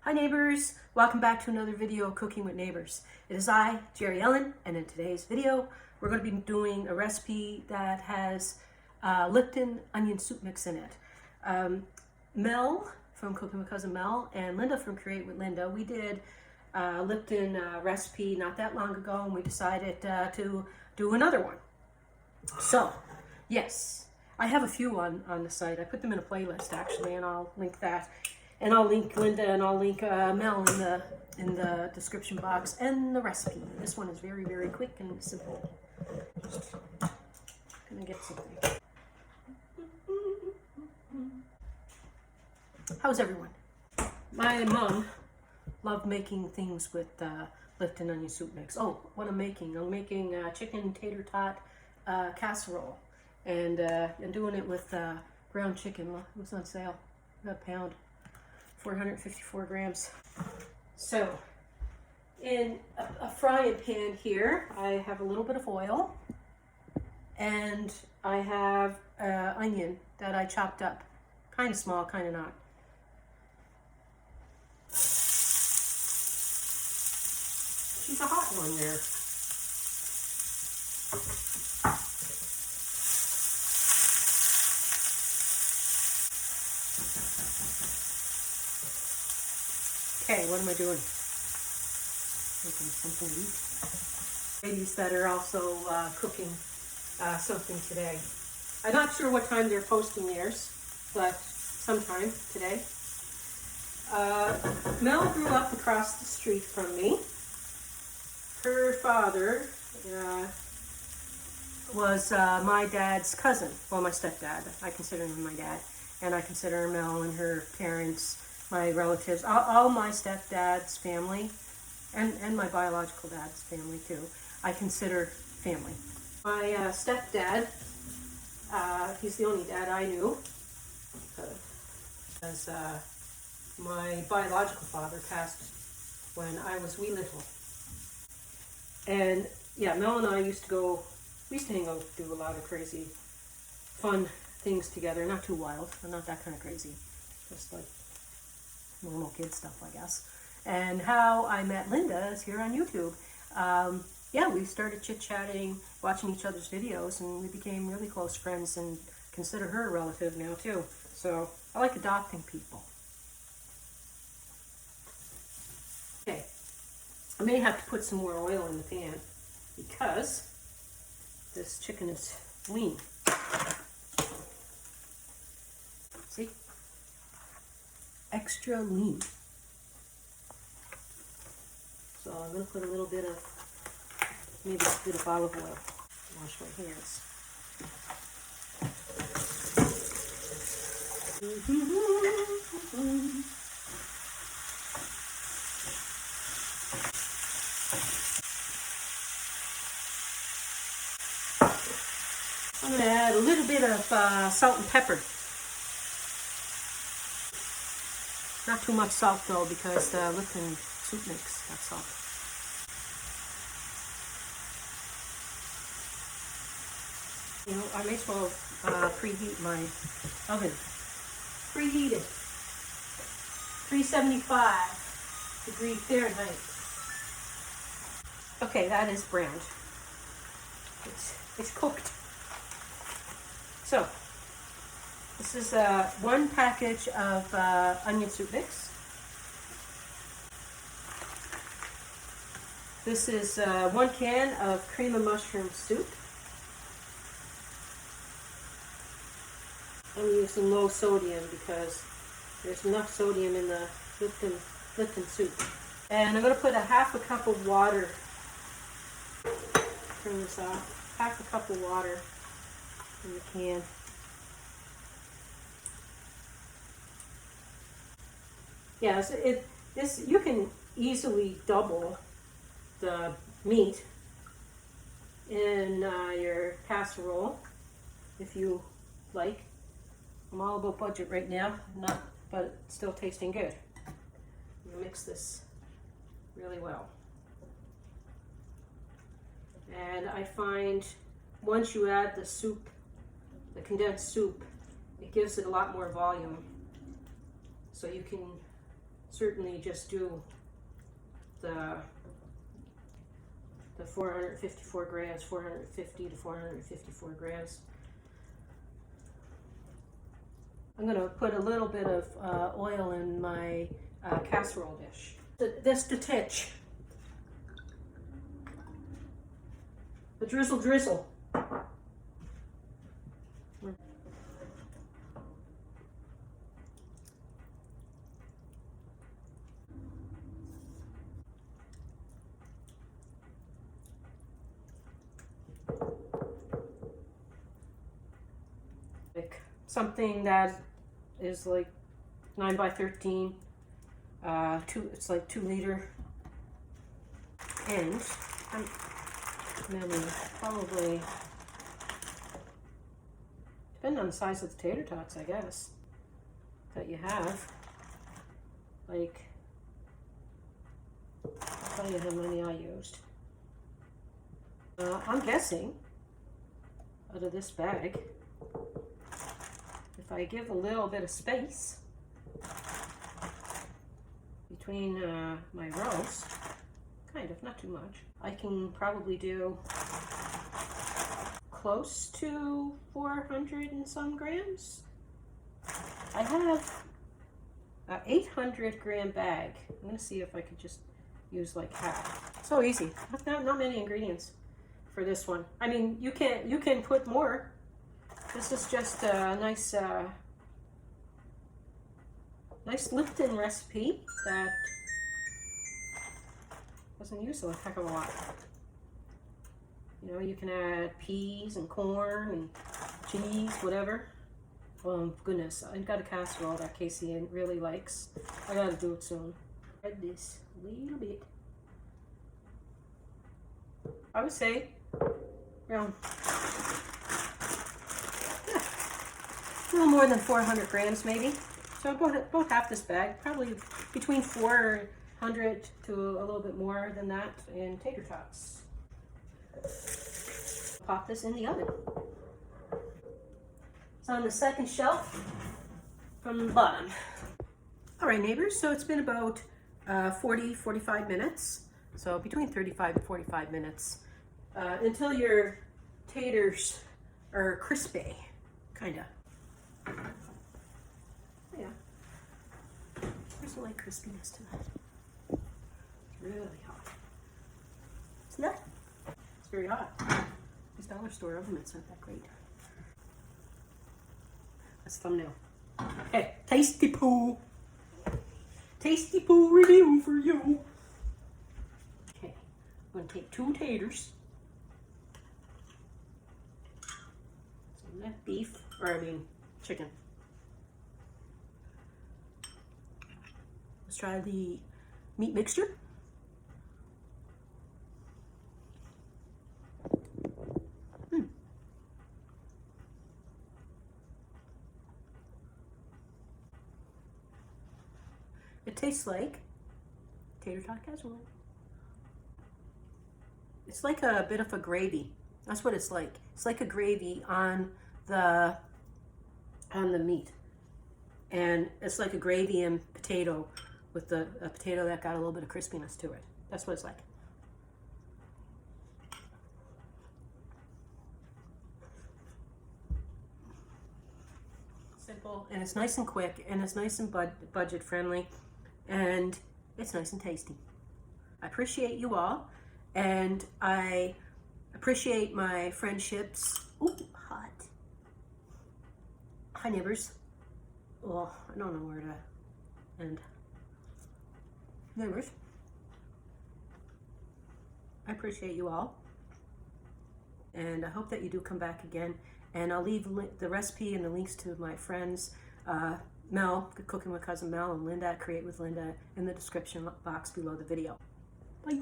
Hi neighbors, welcome back to another video of Cooking with Neighbors. It is I, Jerri-ellen, and in today's video we're going to be doing a recipe that has Lipton Onion Soup mix in it. Mel from Cooking with Cousin Mel and Linda from Create with Linda, we did a Lipton recipe not that long ago, and we decided to do another one. So, yes, I have a few on the site. I put them in a playlist actually, and I'll link that. And I'll link Linda and I'll link Mel in the description box and the recipe. This one is very, very quick and simple. Just gonna get something. How's everyone? My mom loved making things with Lipton Onion Soup mix. Oh, what I'm making chicken tater tot casserole, and I'm doing it with ground chicken. Well, it was on sale, a pound. 454 grams. So in a frying pan here, I have a little bit of oil, and I have onion that I chopped up, kind of small, kind of not. She's a hot one there. Okay, what am I doing? Making something to eat. Ladies that are also cooking something today. I'm not sure what time they're posting theirs, but sometime today. Mel grew up across the street from me. Her father was my dad's cousin. Well, my stepdad. I consider him my dad. And I consider Mel and her parents my relatives, all my stepdad's family, and my biological dad's family too, I consider family. My stepdad, he's the only dad I knew, because my biological father passed when I was wee little. And yeah, Mel and I used to hang out, do a lot of crazy, fun things together. Not too wild, but not that kind of crazy, just like normal kid stuff, I guess. And how I met Linda is here on YouTube. Yeah, we started chit-chatting, watching each other's videos, and we became really close friends, and consider her a relative now too. So I like adopting people. Okay, I may have to put some more oil in the pan because this chicken is lean. See? Extra lean. So I'm going to put a little bit of, maybe a bit of olive oil. Wash my hands. I'm going to add a little bit of salt and pepper. Not too much salt though, because the Lipton soup mix got salt. You know, I may as well preheat my oven. Preheated. 375 degrees Fahrenheit. Okay, that is browned. It's cooked. So, this is one package of onion soup mix. This is 1 can of cream of mushroom soup. I'm using low sodium because there's enough sodium in the Lipton soup. And I'm going to put a half a cup of water. Turn this off. Half a cup of water in the can. Yes, you can easily double the meat in your casserole if you like. I'm all about budget right now, but still tasting good. I'm gonna mix this really well. And I find once you add the soup, the condensed soup, it gives it a lot more volume. So you can certainly just do the 454 grams, 450 to 454 grams. I'm going to put a little bit of oil in my casserole dish. This the titch. The drizzle drizzle. Like something that is like 9 by 13. It's like 2 liter. And probably, depending on the size of the tater tots, I guess, that you have. Like, I'll tell you how many I used. I'm guessing, out of this bag, if I give a little bit of space between my roast, kind of, not too much, I can probably do close to 400 and some grams. I have an 800 gram bag. I'm gonna see if I could just use like half. So easy. Not many ingredients for this one. I mean, you can put more. This is just a nice nice Lipton recipe that doesn't use a heck of a lot. You know, you can add peas and corn and cheese, whatever. Oh goodness, I've got a casserole that Casey really likes. I gotta do it soon. Add this a little bit. I would say, yeah, a little more than 400 grams maybe. So about half this bag, probably between 400 to a little bit more than that in tater tots. Pop this in the oven. It's on the second shelf from the bottom. All right, neighbors, so it's been about 45 minutes. So between 35 and 45 minutes until your taters are crispy, kind of. Yeah. There's a light crispiness to that. It's really hot. Isn't that? It's very hot. These dollar store oven mitts aren't that great. That's thumbnail. Okay, Tasty Poo. Tasty Poo review for you. Okay, I'm gonna take 2 taters. Some of that beef, or I mean chicken. Let's try the meat mixture. It tastes like tater tot casserole. It's like a bit of a gravy. That's what it's like. It's like a gravy on the meat, and it's like a gravy and potato with a potato that got a little bit of crispiness to it. That's what it's like. Simple, and it's nice and quick, and it's nice and budget friendly. And it's nice and tasty. I appreciate you all, and I appreciate my friendships. Ooh, hot. Hi, neighbors. Oh, I don't know where to end. Neighbors, I appreciate you all, and I hope that you do come back again. And I'll leave the recipe and the links to my friends, Mel, Cooking with Cousin Mel, and Linda, Create with Linda, in the description box below the video. Bye.